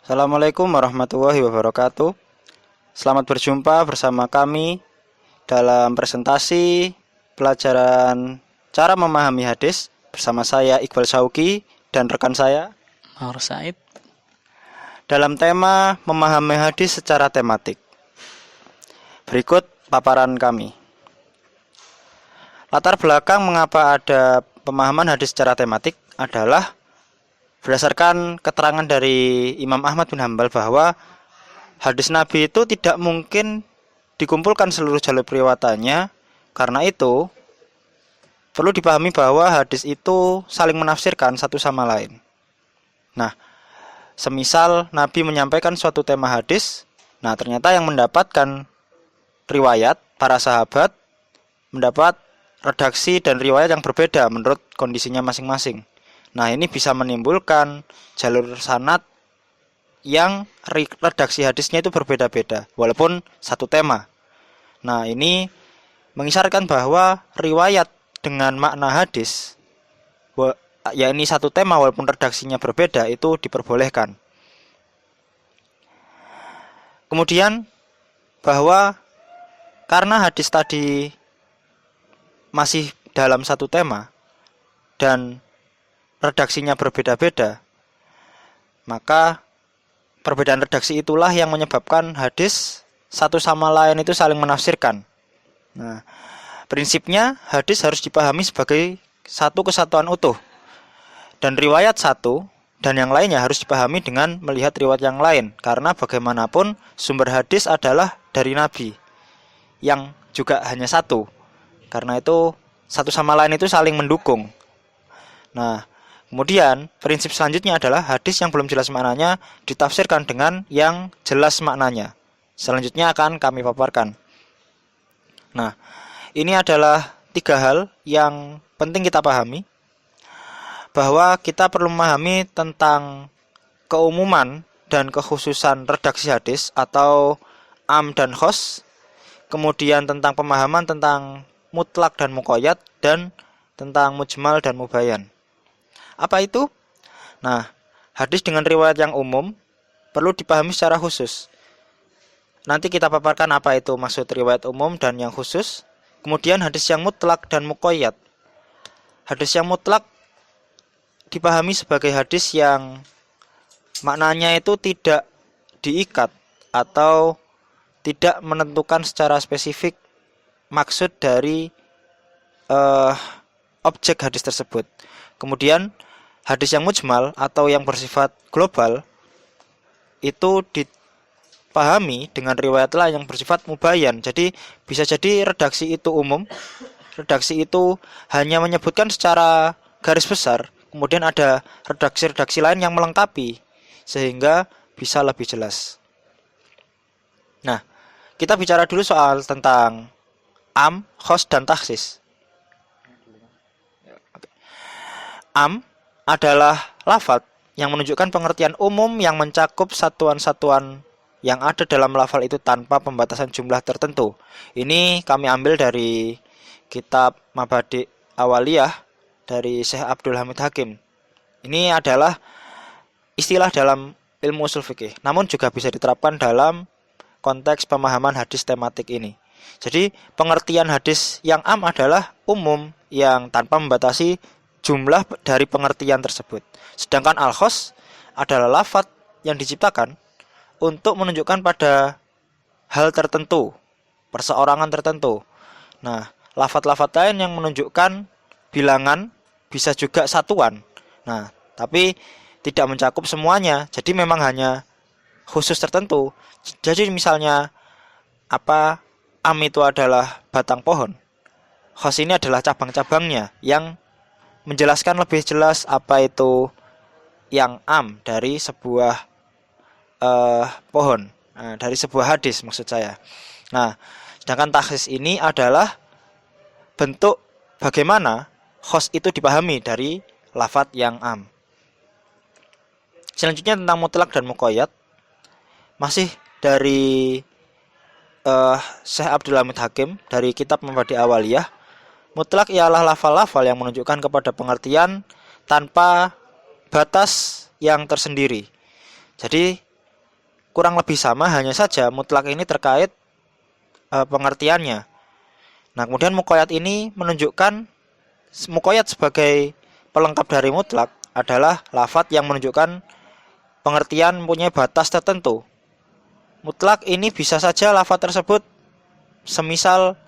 Assalamualaikum warahmatullahi wabarakatuh. Selamat berjumpa bersama kami dalam presentasi pelajaran cara memahami hadis bersama saya Iqbal Sauki dan rekan saya Nur Said. dalam tema memahami hadis secara tematik. Berikut paparan kami. Latar belakang mengapa ada pemahaman hadis secara tematik adalah berdasarkan keterangan dari Imam Ahmad bin Hambal bahwa hadis Nabi itu tidak mungkin dikumpulkan seluruh jalur periwayatannya. Karena itu perlu dipahami bahwa hadis itu saling menafsirkan satu sama lain. Nah, semisal Nabi menyampaikan suatu tema hadis, nah ternyata yang mendapatkan riwayat para sahabat mendapat redaksi dan riwayat yang berbeda menurut kondisinya masing-masing. Nah, ini bisa menimbulkan jalur sanad yang redaksi hadisnya itu berbeda-beda walaupun satu tema. Nah, ini mengisyaratkan bahwa riwayat dengan makna hadis, ya ini satu tema walaupun redaksinya berbeda, itu diperbolehkan. Kemudian bahwa karena hadis tadi masih dalam satu tema dan redaksinya berbeda-beda, maka perbedaan redaksi itulah yang menyebabkan hadis satu sama lain itu saling menafsirkan. Nah, prinsipnya hadis harus dipahami sebagai satu kesatuan utuh, dan riwayat satu dan yang lainnya harus dipahami dengan melihat riwayat yang lain, karena bagaimanapun sumber hadis adalah dari Nabi yang juga hanya satu. Karena itu satu sama lain itu saling mendukung. Nah, kemudian prinsip selanjutnya adalah hadis yang belum jelas maknanya ditafsirkan dengan yang jelas maknanya. Selanjutnya akan kami paparkan. Nah, ini adalah 3 hal yang penting kita pahami, bahwa kita perlu memahami tentang keumuman dan kekhususan redaksi hadis atau am dan khos, kemudian tentang pemahaman tentang mutlak dan muqayyad, dan tentang mujmal dan mubayan. Apa itu? Nah, hadis dengan riwayat yang umum perlu dipahami secara khusus. Nanti kita paparkan apa itu maksud riwayat umum dan yang khusus. Kemudian hadis yang mutlak dan muqayyad. Hadis yang mutlak dipahami sebagai hadis yang maknanya itu tidak diikat atau tidak menentukan secara spesifik maksud dari objek hadis tersebut. Kemudian hadis yang mujmal atau yang bersifat global itu dipahami dengan riwayat lain yang bersifat mubayan. Jadi bisa jadi redaksi itu umum, redaksi itu hanya menyebutkan secara garis besar, kemudian ada redaksi-redaksi lain yang melengkapi sehingga bisa lebih jelas. Nah, kita bicara dulu soal tentang am, khos, dan taksis. Am adalah lafadz yang menunjukkan pengertian umum yang mencakup satuan-satuan yang ada dalam lafal itu tanpa pembatasan jumlah tertentu. Ini kami ambil dari kitab Mabadi' Awaliyah dari Syekh Abdul Hamid Hakim. Ini adalah istilah dalam ilmu ushul fikih, namun juga bisa diterapkan dalam konteks pemahaman hadis tematik ini. Jadi pengertian hadis yang am adalah umum yang tanpa membatasi jumlah dari pengertian tersebut. Sedangkan al-khos adalah lafadz yang diciptakan untuk menunjukkan pada hal tertentu, perseorangan tertentu. Nah, lafadz-lafadz lain yang menunjukkan bilangan bisa juga satuan. Nah, tapi tidak mencakup semuanya. Jadi memang hanya khusus tertentu. Jadi misalnya am itu adalah batang pohon. Khos ini adalah cabang-cabangnya yang menjelaskan lebih jelas apa itu yang am dari sebuah pohon, dari sebuah hadis maksud saya. Nah, sedangkan taksis ini adalah bentuk bagaimana khos itu dipahami dari lafadz yang am. Selanjutnya tentang mutlak dan muqayyad, masih dari Syekh Abdul Hamid Hakim dari kitab Mabadi' Awaliyah. Mutlak ialah lafal-lafal yang menunjukkan kepada pengertian tanpa batas yang tersendiri. Jadi kurang lebih sama, hanya saja mutlak ini terkait pengertiannya. Nah, kemudian muqayyad ini menunjukkan muqayyad sebagai pelengkap dari mutlak adalah lafadz yang menunjukkan pengertian mempunyai batas tertentu. Mutlak ini bisa saja lafadz tersebut semisal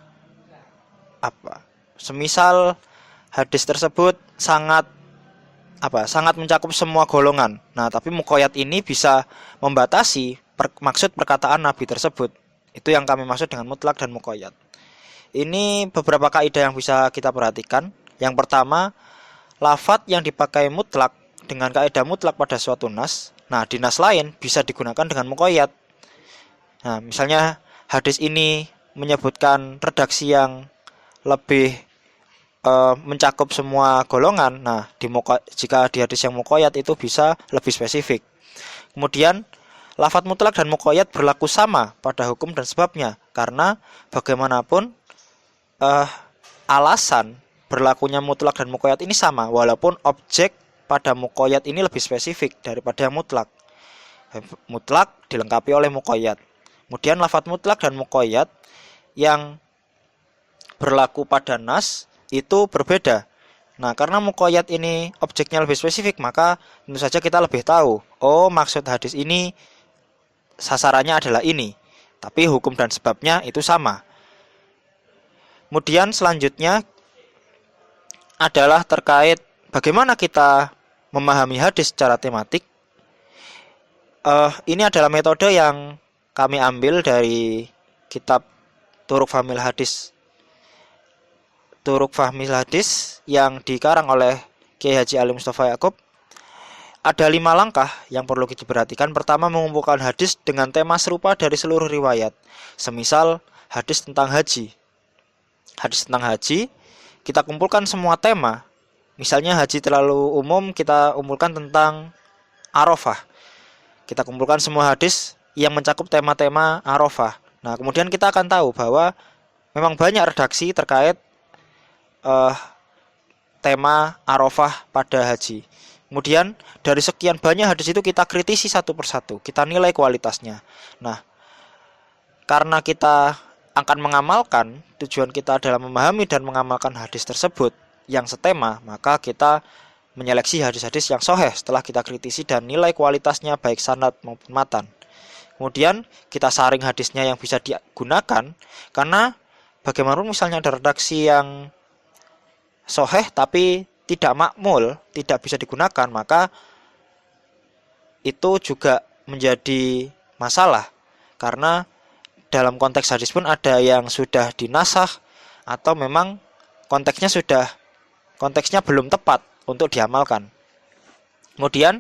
Semisal hadis tersebut sangat mencakup semua golongan. Nah, tapi muqayyad ini bisa membatasi maksud perkataan Nabi tersebut. Itu yang kami maksud dengan mutlak dan muqayyad. Ini beberapa kaidah yang bisa kita perhatikan. Yang pertama, lafadz yang dipakai mutlak dengan kaidah mutlak pada suatu nas, nah di nas lain bisa digunakan dengan muqayyad. Nah, misalnya hadis ini menyebutkan redaksi yang lebih mencakup semua golongan. Nah, jika di hadis yang muqayyad itu bisa lebih spesifik. Kemudian lafadz mutlak dan muqayyad berlaku sama pada hukum dan sebabnya, karena bagaimanapun alasan berlakunya mutlak dan muqayyad ini sama, walaupun objek pada muqayyad ini lebih spesifik daripada yang mutlak. Mutlak dilengkapi oleh muqayyad. Kemudian lafadz mutlak dan muqayyad yang berlaku pada nas itu berbeda. Nah, karena muqayyad ini objeknya lebih spesifik, maka tentu saja kita lebih tahu, oh maksud hadis ini sasarannya adalah ini, tapi hukum dan sebabnya itu sama. Kemudian selanjutnya adalah terkait bagaimana kita memahami hadis secara tematik. Ini adalah metode yang kami ambil dari kitab Turuq Fahmil Hadis yang dikarang oleh Kiai Haji Ali Mustafa Yaakob. Ada 5 langkah yang perlu kita perhatikan. Pertama, mengumpulkan hadis dengan tema serupa dari seluruh riwayat. Semisal hadis tentang haji. Hadis tentang haji, kita kumpulkan semua tema. Misalnya haji terlalu umum, kita kumpulkan tentang Arafah. Kita kumpulkan semua hadis yang mencakup tema-tema Arafah. Nah, kemudian kita akan tahu bahwa memang banyak redaksi terkait tema Arafah pada haji. Kemudian dari sekian banyak hadis itu kita kritisi satu persatu, kita nilai kualitasnya. Nah, karena kita akan mengamalkan, tujuan kita adalah memahami dan mengamalkan hadis tersebut yang setema, maka kita menyeleksi hadis-hadis yang sahih setelah kita kritisi dan nilai kualitasnya baik sanad maupun matan. Kemudian kita saring hadisnya yang bisa digunakan, karena bagaimana misalnya ada redaksi yang sahih tapi tidak makmul, tidak bisa digunakan, maka itu juga menjadi masalah. Karena dalam konteks hadis pun ada yang sudah dinasah atau memang konteksnya belum tepat untuk diamalkan. Kemudian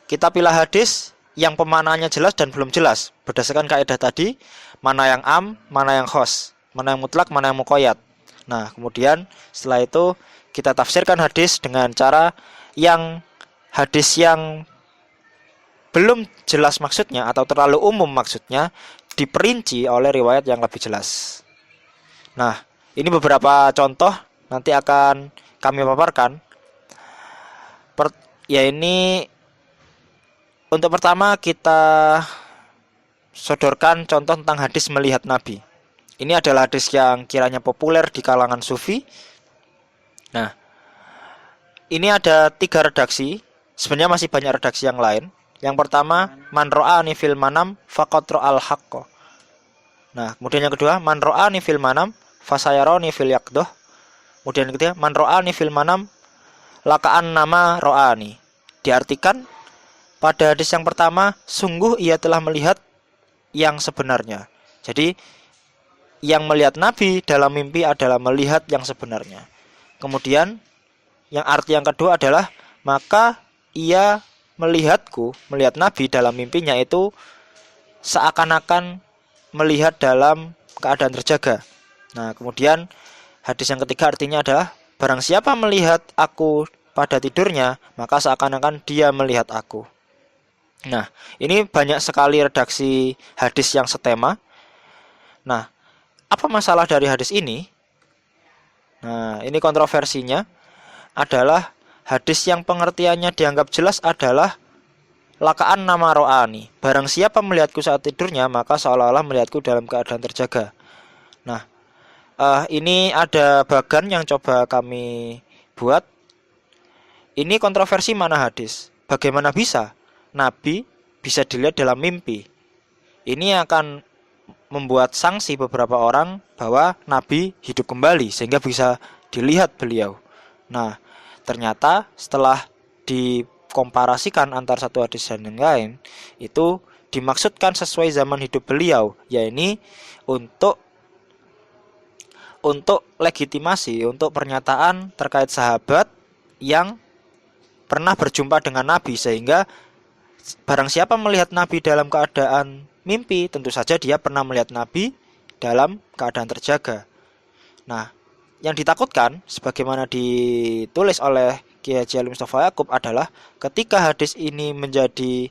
kita pilih hadis yang pemaknaannya jelas dan belum jelas berdasarkan kaidah tadi, mana yang am, mana yang khos, mana yang mutlak, mana yang muqayyad. Nah, kemudian setelah itu kita tafsirkan hadis dengan cara yang hadis yang belum jelas maksudnya atau terlalu umum maksudnya diperinci oleh riwayat yang lebih jelas. Nah, ini beberapa contoh nanti akan kami paparkan. Ini untuk pertama kita sodorkan contoh tentang hadis melihat Nabi. Ini adalah hadis yang kiranya populer di kalangan sufi. Nah, ini ada 3 redaksi. Sebenarnya masih banyak redaksi yang lain. Yang pertama, man ra'ani fil manam faqad ra'al haqqo. Nah, kemudian yang kedua, man ra'ani fil manam fasayarani fil yaqdoh. Kemudian yang ketiga, man ra'ani fil manam laka'an nama ra'ani. Diartikan, pada hadis yang pertama, sungguh ia telah melihat yang sebenarnya. Jadi, yang melihat Nabi dalam mimpi adalah melihat yang sebenarnya. Kemudian yang arti yang kedua adalah maka ia melihat Nabi dalam mimpinya itu seakan-akan melihat dalam keadaan terjaga. Nah, kemudian hadis yang ketiga artinya adalah barang siapa melihat aku pada tidurnya, maka seakan-akan dia melihat aku. Nah, ini banyak sekali redaksi hadis yang setema. Nah, apa masalah dari hadis ini? Nah, ini kontroversinya adalah hadis yang pengertiannya dianggap jelas adalah lakaan nama ro'ani. Barang siapa melihatku saat tidurnya, maka seolah-olah melihatku dalam keadaan terjaga. Nah, ini ada bagan yang coba kami buat. Ini kontroversi mana hadis. Bagaimana bisa Nabi bisa dilihat dalam mimpi? Ini akan membuat sanksi beberapa orang bahwa Nabi hidup kembali sehingga bisa dilihat beliau. Nah, ternyata setelah dikomparasikan antara satu hadis dan yang lain, itu dimaksudkan sesuai zaman hidup beliau, yaitu untuk legitimasi, untuk pernyataan terkait sahabat yang pernah berjumpa dengan Nabi, sehingga barang siapa melihat Nabi dalam keadaan mimpi, tentu saja dia pernah melihat Nabi dalam keadaan terjaga. Nah, yang ditakutkan sebagaimana ditulis oleh Kiai Haji Ali Mustafa Yaqub adalah ketika hadis ini menjadi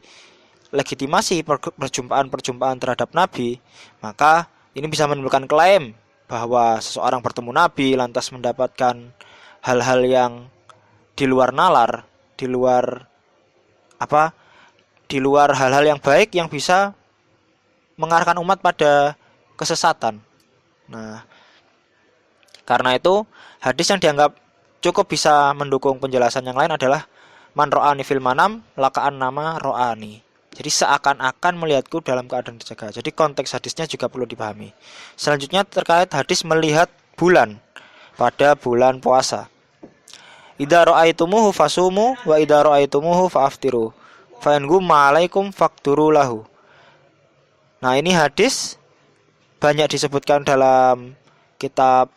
legitimasi perjumpaan terhadap Nabi, maka ini bisa menimbulkan klaim bahwa seseorang bertemu Nabi lantas mendapatkan hal-hal yang di luar nalar, di luar hal-hal yang baik yang bisa mengarahkan umat pada kesesatan. Nah, karena itu hadis yang dianggap cukup bisa mendukung penjelasan yang lain adalah man ro'ani fil manam lakaan nama ro'ani. Jadi seakan-akan melihatku dalam keadaan terjaga. Jadi konteks hadisnya juga perlu dipahami. Selanjutnya terkait hadis melihat bulan pada bulan puasa. Idza ra'aitumuhu fasumu wa idza ra'aitumuhu fa'aftiru. Fa in gumma 'alaikum faqduru lahu. Nah, ini hadis banyak disebutkan dalam kitab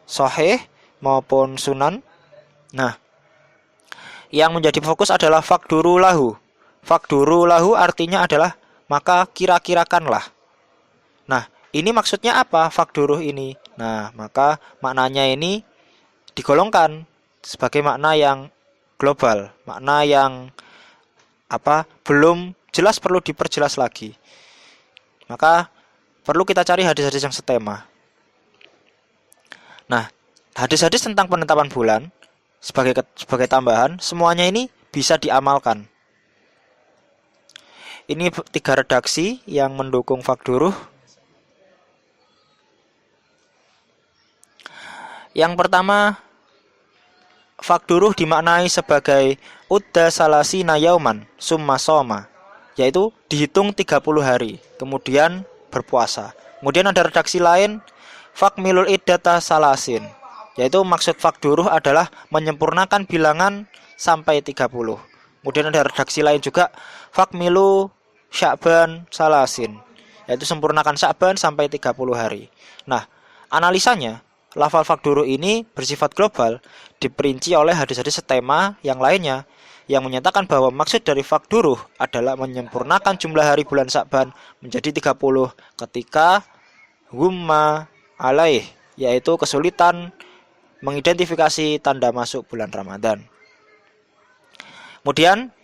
Sahih maupun Sunan. Nah, yang menjadi fokus adalah faqduru lahu. Faqduru lahu artinya adalah maka kira-kirakanlah. Nah, ini maksudnya apa faqduru ini? Nah, maka maknanya ini digolongkan sebagai makna yang global, makna yang belum jelas, perlu diperjelas lagi. Maka perlu kita cari hadis-hadis yang setema. Nah, hadis-hadis tentang penetapan bulan sebagai tambahan, semuanya ini bisa diamalkan. Ini 3 redaksi yang mendukung faqduruh. Yang pertama, faqduruh dimaknai sebagai udda salasina yauman summa soma, yaitu dihitung 30 hari, kemudian berpuasa. Kemudian ada redaksi lain, fakmilul iddata salasin, yaitu maksud faqduruh adalah menyempurnakan bilangan sampai 30. Kemudian ada redaksi lain juga, fakmilu sya'ban salasin, yaitu sempurnakan sya'ban sampai 30 hari. Nah, analisanya, lafal faqduruh ini bersifat global, diperinci oleh hadis-hadis setema yang lainnya, yang menyatakan bahwa maksud dari faqduruh adalah menyempurnakan jumlah hari bulan Sya'ban menjadi 30 ketika gumma alaih, yaitu kesulitan mengidentifikasi tanda masuk bulan Ramadan. Kemudian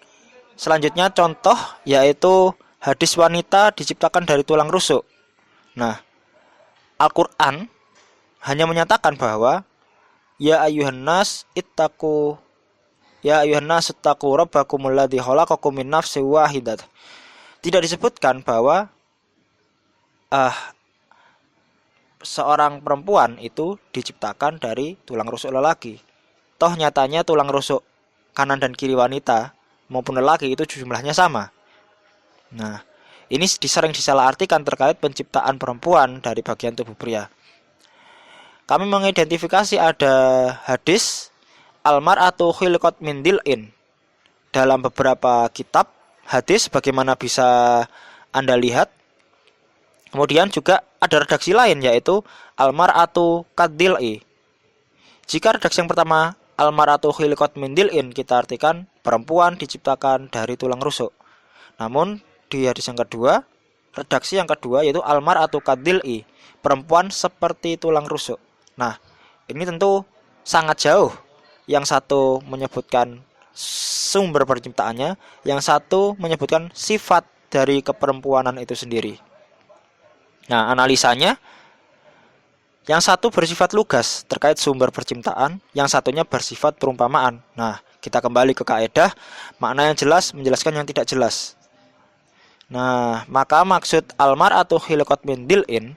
selanjutnya contoh yaitu hadis wanita diciptakan dari tulang rusuk. Nah, Al-Quran hanya menyatakan bahwa ya ayuhan nas ittaqu rabbakumul ladzi khalaqakum min nafsin wahidah. Tidak disebutkan bahwa seorang perempuan itu diciptakan dari tulang rusuk lelaki. Toh nyatanya tulang rusuk kanan dan kiri wanita maupun lelaki itu jumlahnya sama. Nah, ini sering disalahartikan terkait penciptaan perempuan dari bagian tubuh pria. Kami mengidentifikasi ada hadis al-mar'atu khilqat min dil'in dalam beberapa kitab hadis, bagaimana bisa Anda lihat. Kemudian juga ada redaksi lain yaitu al-mar'atu kadil'i. Jika redaksi yang pertama al-mar'atu khilqat min dil'in kita artikan perempuan diciptakan dari tulang rusuk. Namun di hadis yang kedua, redaksi yang kedua yaitu al-mar'atu kadil'i, perempuan seperti tulang rusuk. Nah, ini tentu sangat jauh. Yang satu menyebutkan sumber penciptaannya, yang satu menyebutkan sifat dari keperempuanan itu sendiri. Nah, analisanya, yang satu bersifat lugas terkait sumber penciptaan, yang satunya bersifat perumpamaan. Nah, Kita kembali ke kaidah, makna yang jelas menjelaskan yang tidak jelas. Nah, maka maksud almar'atu khilqat min dil'in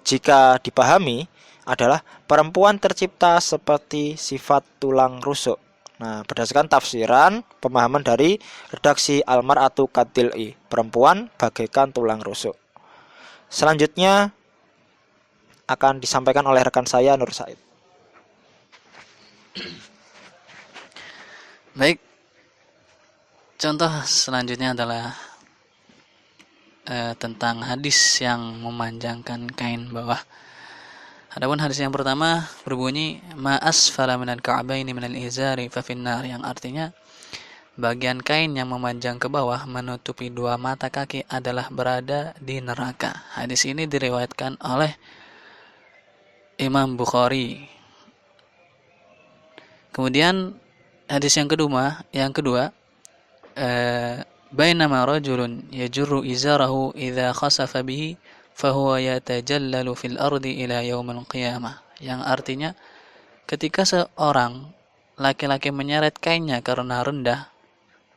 jika dipahami adalah perempuan tercipta seperti sifat tulang rusuk. Nah, berdasarkan tafsiran pemahaman dari redaksi almar'atu kadil'i, perempuan bagaikan tulang rusuk. Selanjutnya akan disampaikan oleh rekan saya Nur Said. Baik, contoh selanjutnya adalah tentang hadis yang memanjangkan kain bawah. Adapun hadis yang pertama berbunyi ma asfala minal ka'baini minal izari fa finnar, yang artinya bagian kain yang memanjang ke bawah menutupi dua mata kaki adalah berada di neraka. Hadis ini diriwayatkan oleh Imam Bukhari. Kemudian hadis yang kedua bainama rajulun yajurru izarahu idza khasafa bihi fahuwa yatajallalu fil ardi ila yaumil qiyamah, yang artinya ketika seorang laki-laki menyeret kainnya karena rendah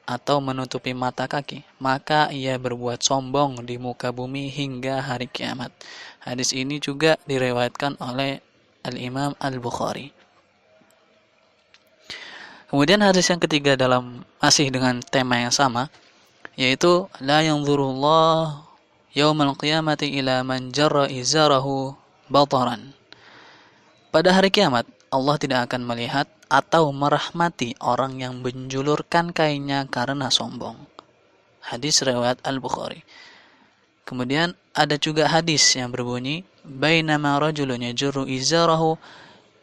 atau menutupi mata kaki, maka ia berbuat sombong di muka bumi hingga hari kiamat. Hadis ini juga diriwayatkan oleh Al-Imam Al-Bukhari. Kemudian hadis yang ketiga masih dengan tema yang sama, yaitu la yanzurullah yaumal qiyamati ila man jarra izarahu bataran. Pada hari kiamat Allah tidak akan melihat atau merahmati orang yang menjulurkan kainnya karena sombong. Hadis riwayat Al-Bukhari. Kemudian ada juga hadis yang berbunyi bainama rajulun yajurru izarahu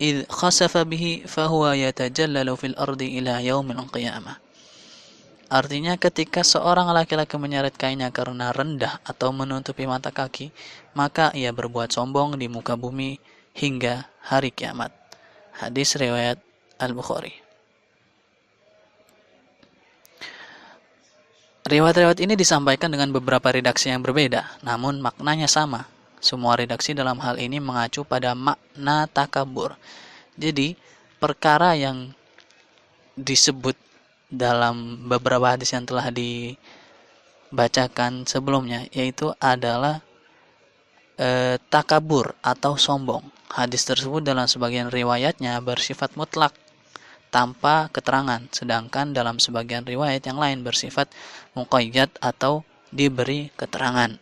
idh khasafa bihi fahuwa yatajallalu fil ardi ila yaumil qiyamah. Artinya ketika seorang laki-laki menyeret kainnya karena rendah atau menutupi mata kaki, maka ia berbuat sombong di muka bumi hingga hari kiamat. Hadis riwayat Al-Bukhari. Riwayat-riwayat ini disampaikan dengan beberapa redaksi yang berbeda, namun maknanya sama. Semua redaksi dalam hal ini mengacu pada makna takabur. Jadi, perkara yang disebut dalam beberapa hadis yang telah dibacakan sebelumnya, yaitu adalah takabur atau sombong. Hadis tersebut dalam sebagian riwayatnya bersifat mutlak tanpa keterangan, sedangkan dalam sebagian riwayat yang lain bersifat muqayyad atau diberi keterangan.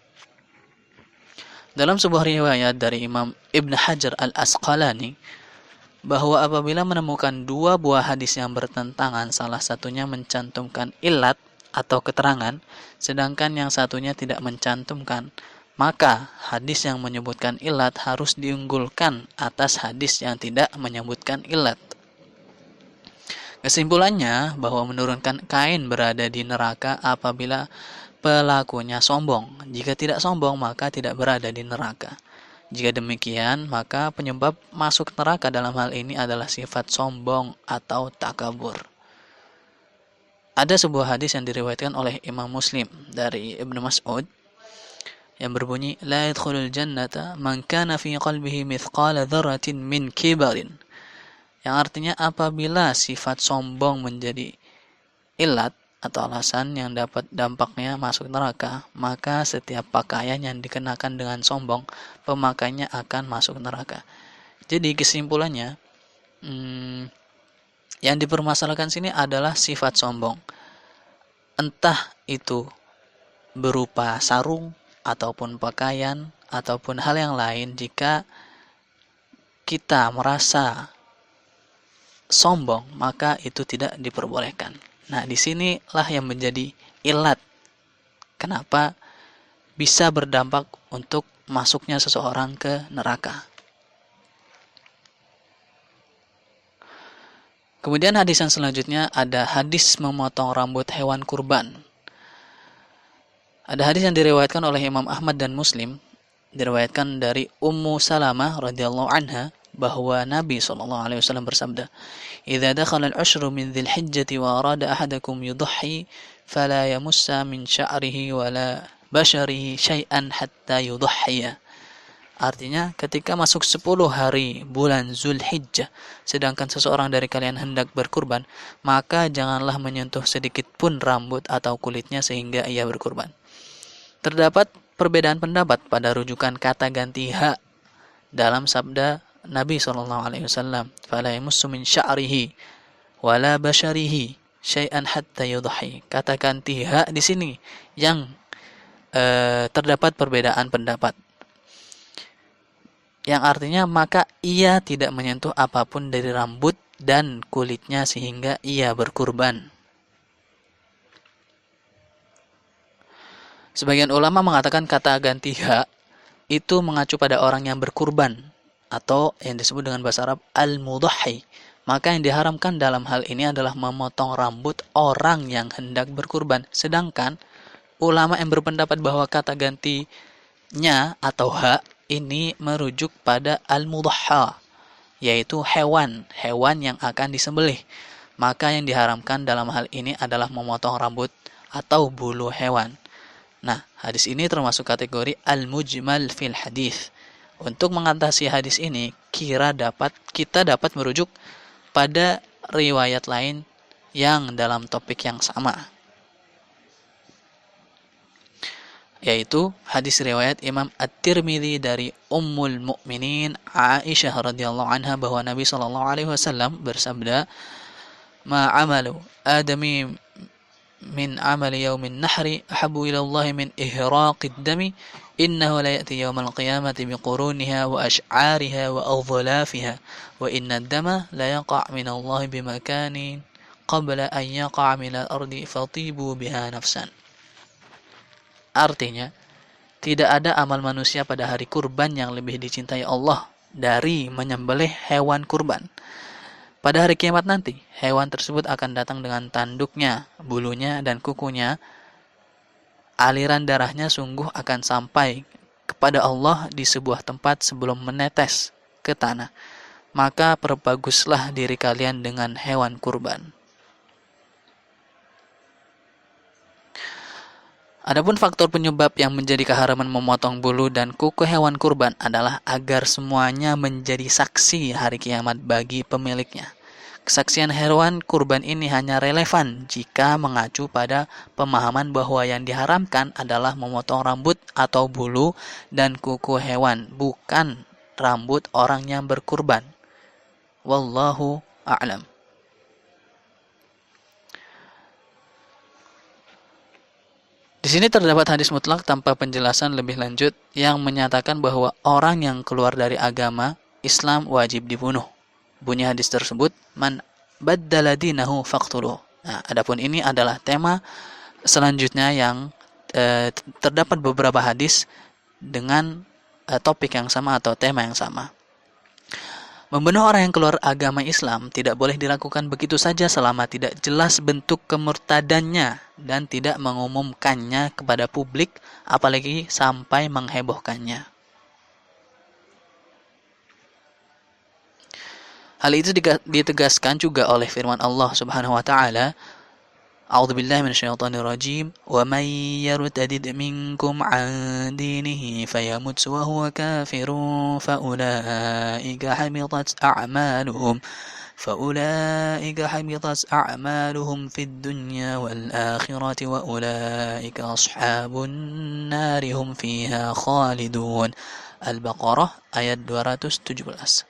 Dalam sebuah riwayat dari Imam Ibn Hajar Al-Asqalani, bahwa apabila menemukan dua buah hadis yang bertentangan, salah satunya mencantumkan ilat atau keterangan, sedangkan yang satunya tidak mencantumkan, maka hadis yang menyebutkan ilat harus diunggulkan atas hadis yang tidak menyebutkan ilat. Kesimpulannya bahwa menurunkan kain berada di neraka apabila pelakunya sombong. Jika tidak sombong, maka tidak berada di neraka. Jika demikian, maka penyebab masuk neraka dalam hal ini adalah sifat sombong atau takabur. Ada sebuah hadis yang diriwayatkan oleh Imam Muslim dari Ibnu Mas'ud yang berbunyi la yadkhulul jannata man kana fi qalbihi mithqala dzarratin min kibarin, yang artinya apabila sifat sombong menjadi ilat atau alasan yang dapat dampaknya masuk neraka, maka setiap pakaian yang dikenakan dengan sombong, pemakainya akan masuk neraka. Jadi kesimpulannya, yang dipermasalahkan sini adalah sifat sombong. Entah itu berupa sarung, ataupun pakaian, ataupun hal yang lain, jika kita merasa sombong, maka itu tidak diperbolehkan. Nah, disinilah yang menjadi ilat kenapa bisa berdampak untuk masuknya seseorang ke neraka. Kemudian hadis yang selanjutnya ada hadis memotong rambut hewan kurban. Ada hadis yang diriwayatkan oleh Imam Ahmad dan Muslim, diriwayatkan dari Ummu Salamah radhiyallahu anha, bahwa Nabi SAW bersabda, "Idza dakhala al-'ashru min dzil hijjati wa arada ahadakum yudhhi, fala yamussa min sya'rihi wala basharihi syai'an hatta yudhhiya." Artinya ketika masuk 10 hari bulan Zulhijjah, sedangkan seseorang dari kalian hendak berkurban, maka janganlah menyentuh sedikit pun rambut atau kulitnya sehingga ia berkurban. Terdapat perbedaan pendapat pada rujukan kata ganti ha dalam sabda Nabi SAW, "Fala yamussu min sya'rihi wala basharihi syai'an hatta yudhi." Kata ganti ha di sini yang terdapat perbedaan pendapat, yang artinya maka ia tidak menyentuh apapun dari rambut dan kulitnya sehingga ia berkurban. Sebagian ulama mengatakan kata ganti ha itu mengacu pada orang yang berkurban atau yang disebut dengan bahasa Arab al-mudahhi. Maka yang diharamkan dalam hal ini adalah memotong rambut orang yang hendak berkurban. Sedangkan ulama yang berpendapat bahwa kata gantinya atau ha ini merujuk pada al-mudahha, yaitu hewan yang akan disembelih. Maka yang diharamkan dalam hal ini adalah memotong rambut atau bulu hewan. Nah, hadis ini termasuk kategori al-mujmal fil hadis. Untuk mengatasi hadis ini, kita dapat merujuk pada riwayat lain yang dalam topik yang sama, yaitu hadis riwayat Imam At-Tirmidzi dari Ummul Mukminin Aisyah radhiyallahu anha bahwa Nabi sallallahu alaihi wasallam bersabda, "Ma 'amalu adami min 'amali yaumin nahri ahabbu ila Allah min ihraqid dami innahu la ya'ti yaumal qiyamati biquruniha wa ash'ariha wa adhlafiha wa inna ad-dama la yaqa' min Allah bimakanin qabla an yaqa' min al-ardi fatibu biha nafsan." Artinya, tidak ada amal manusia pada hari kurban yang lebih dicintai Allah dari menyembelih hewan kurban. Pada hari kiamat nanti, hewan tersebut akan datang dengan tanduknya, bulunya, dan kukunya. Aliran darahnya sungguh akan sampai kepada Allah di sebuah tempat sebelum menetes ke tanah. Maka perbaguslah diri kalian dengan hewan kurban. Adapun faktor penyebab yang menjadi keharaman memotong bulu dan kuku hewan kurban adalah agar semuanya menjadi saksi hari kiamat bagi pemiliknya. Kesaksian hewan kurban ini hanya relevan jika mengacu pada pemahaman bahwa yang diharamkan adalah memotong rambut atau bulu dan kuku hewan, bukan rambut orang yang berkurban. Wallahu a'lam. Di sini terdapat hadis mutlak tanpa penjelasan lebih lanjut yang menyatakan bahwa orang yang keluar dari agama Islam wajib dibunuh. Bunyi hadis tersebut, "Man baddala dinahu faqtuluh." Nah, adapun ini adalah tema selanjutnya yang terdapat beberapa hadis dengan topik yang sama atau tema yang sama. Membunuh orang yang keluar agama Islam tidak boleh dilakukan begitu saja selama tidak jelas bentuk kemurtadannya dan tidak mengumumkannya kepada publik, apalagi sampai menghebohkannya. Hal itu ditegaskan juga oleh firman Allah Subhanahu wa taala, A'udzubillahi minasyaitonirrajim. Wa may yartadid minkum 'an dinihi fayamut wa huwa kafirun faulaika habitat a'maluhum fid dunya wal akhirati wa ulaika ashabun nari hum fiha khalidun. Al-Baqarah ayat 217.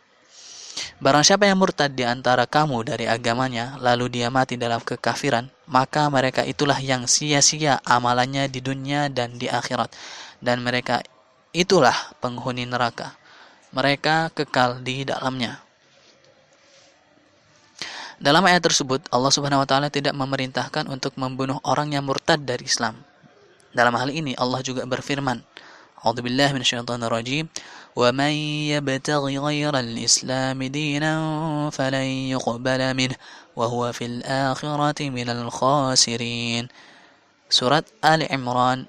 Barang siapa yang murtad di antara kamu dari agamanya, lalu dia mati dalam kekafiran, maka mereka itulah yang sia-sia amalannya di dunia dan di akhirat. Dan mereka itulah penghuni neraka. Mereka kekal di dalamnya. Dalam ayat tersebut, Allah Subhanahu wa taala tidak memerintahkan untuk membunuh orang yang murtad dari Islam. Dalam hal ini Allah juga berfirman, A'udzubillahi minasyaitonirrajim. وَمَنْ يَبْتَغِ غَيْرَ الْإِسْلَامِ دِينًا فَلَنْ يُقْبَلَ مِنْهُ وَهُوَ فِي الْآخِرَةِ مِنَ الْخَاسِرِينَ. Surat Ali Imran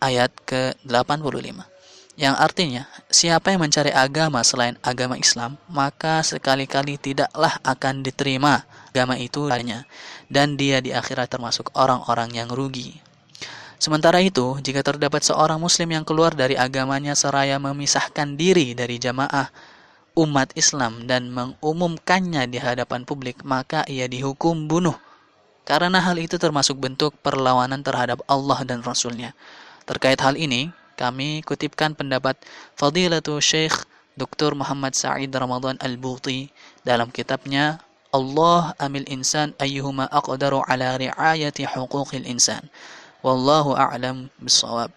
ayat ke-85. Yang artinya, siapa yang mencari agama selain agama Islam, maka sekali-kali tidaklah akan diterima agama itu darinya, dan dia di akhirat termasuk orang-orang yang rugi. Sementara itu, jika terdapat seorang muslim yang keluar dari agamanya seraya memisahkan diri dari jamaah umat Islam dan mengumumkannya di hadapan publik, maka ia dihukum bunuh. Karena hal itu termasuk bentuk perlawanan terhadap Allah dan Rasul-Nya. Terkait hal ini, kami kutipkan pendapat Fadilatul Syekh Dr. Muhammad Sa'id Ramadan Al-Buti dalam kitabnya Allah amil insan ayyuhuma aqdaru ala ri'ayati huquqil insan. Wallahu a'lam bissawab.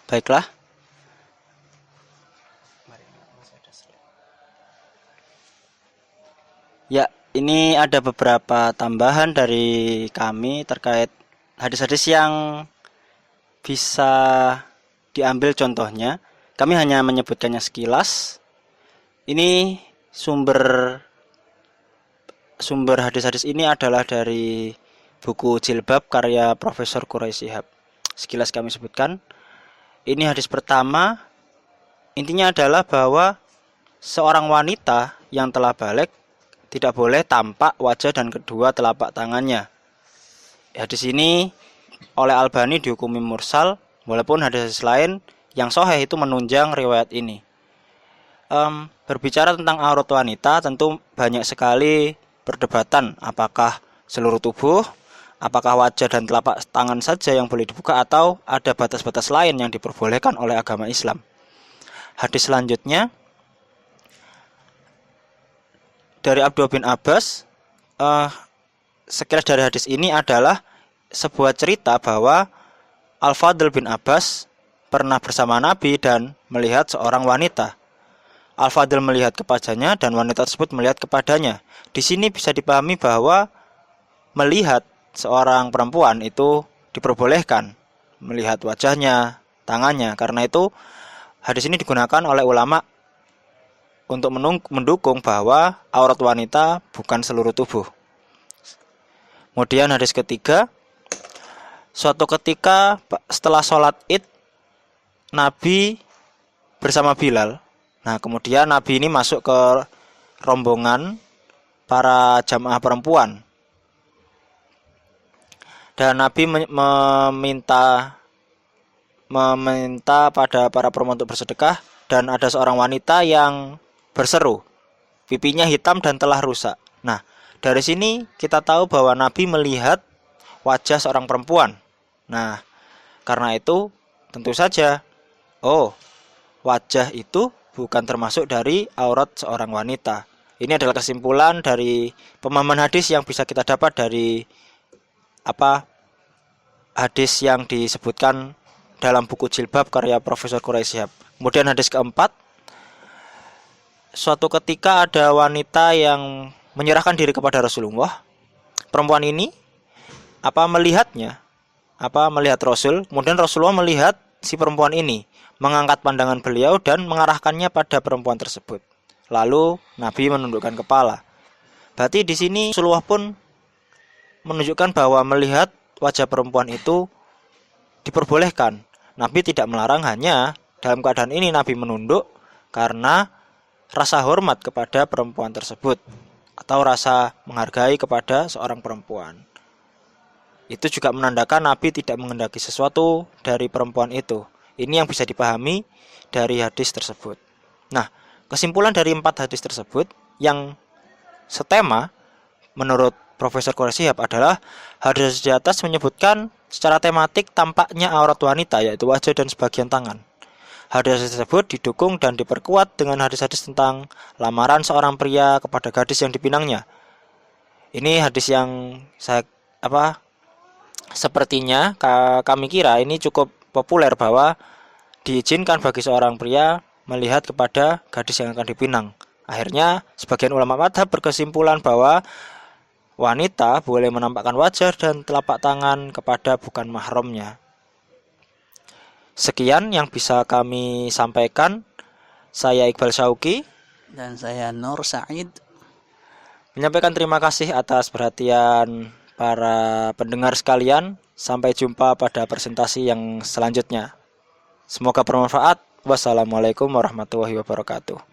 Baiklah. Ya, ini ada beberapa tambahan dari kami terkait hadis-hadis yang bisa diambil contohnya. Kami hanya menyebutkannya sekilas. Ini sumber hadis-hadis ini adalah dari buku Jilbab karya Profesor Quraisy Shihab. Sekilas kami sebutkan. Ini hadis pertama, intinya adalah bahwa seorang wanita yang telah balik tidak boleh tampak wajah dan kedua telapak tangannya. Hadis ini oleh Albani dihukumi mursal, walaupun hadis lain yang sahih itu menunjang riwayat ini. Berbicara tentang aurat wanita, tentu banyak sekali perdebatan apakah seluruh tubuh, apakah wajah dan telapak tangan saja yang boleh dibuka atau ada batas-batas lain yang diperbolehkan oleh agama Islam. Hadis selanjutnya dari Abdullah bin Abbas. Sekilas dari hadis ini adalah sebuah cerita bahwa Al-Fadl bin Abbas pernah bersama Nabi dan melihat seorang wanita. Al-Fadl melihat kepadanya dan wanita tersebut melihat kepadanya. Di sini bisa dipahami bahwa melihat seorang perempuan itu diperbolehkan, melihat wajahnya, tangannya. Karena itu hadis ini digunakan oleh ulama untuk mendukung bahwa aurat wanita bukan seluruh tubuh. Kemudian hadis ketiga, suatu ketika setelah sholat Id, Nabi bersama Bilal. Nah, kemudian Nabi ini masuk ke rombongan para jamaah perempuan. Dan Nabi meminta pada para perempuan untuk bersedekah, dan ada seorang wanita yang berseru, pipinya hitam dan telah rusak. Nah, dari sini kita tahu bahwa Nabi melihat wajah seorang perempuan. Nah, karena itu tentu saja, wajah itu bukan termasuk dari aurat seorang wanita. Ini adalah kesimpulan dari pemahaman hadis yang bisa kita dapat dari hadis yang disebutkan dalam buku Jilbab karya Profesor Quraisy Shihab. Kemudian hadis keempat, suatu ketika ada wanita yang menyerahkan diri kepada Rasulullah. Perempuan ini melihat Rasul, kemudian Rasulullah melihat si perempuan ini, mengangkat pandangan beliau dan mengarahkannya pada perempuan tersebut. Lalu Nabi menundukkan kepala. Berarti di sini Rasulullah pun menunjukkan bahwa melihat wajah perempuan itu diperbolehkan. Nabi tidak melarang, hanya dalam keadaan ini Nabi menunduk karena rasa hormat kepada perempuan tersebut atau rasa menghargai kepada seorang perempuan. Itu juga menandakan Nabi tidak menghendaki sesuatu dari perempuan itu. Ini yang bisa dipahami dari hadis tersebut. Nah, kesimpulan dari 4 hadis tersebut yang setema menurut Profesor Quraisy Shihab adalah hadis di atas menyebutkan secara tematik tampaknya aurat wanita, yaitu wajah dan sebagian tangan. Hadis tersebut didukung dan diperkuat dengan hadis-hadis tentang lamaran seorang pria kepada gadis yang dipinangnya. Ini hadis yang sepertinya kami kira ini cukup populer, bahwa diizinkan bagi seorang pria melihat kepada gadis yang akan dipinang. Akhirnya sebagian ulama madhab berkesimpulan bahwa wanita boleh menampakkan wajah dan telapak tangan kepada bukan mahramnya. Sekian yang bisa kami sampaikan. Saya Iqbal Syauqi Dan saya Nur Said menyampaikan terima kasih atas perhatian para pendengar sekalian. Sampai jumpa pada presentasi yang selanjutnya. Semoga bermanfaat. Wassalamualaikum warahmatullahi wabarakatuh.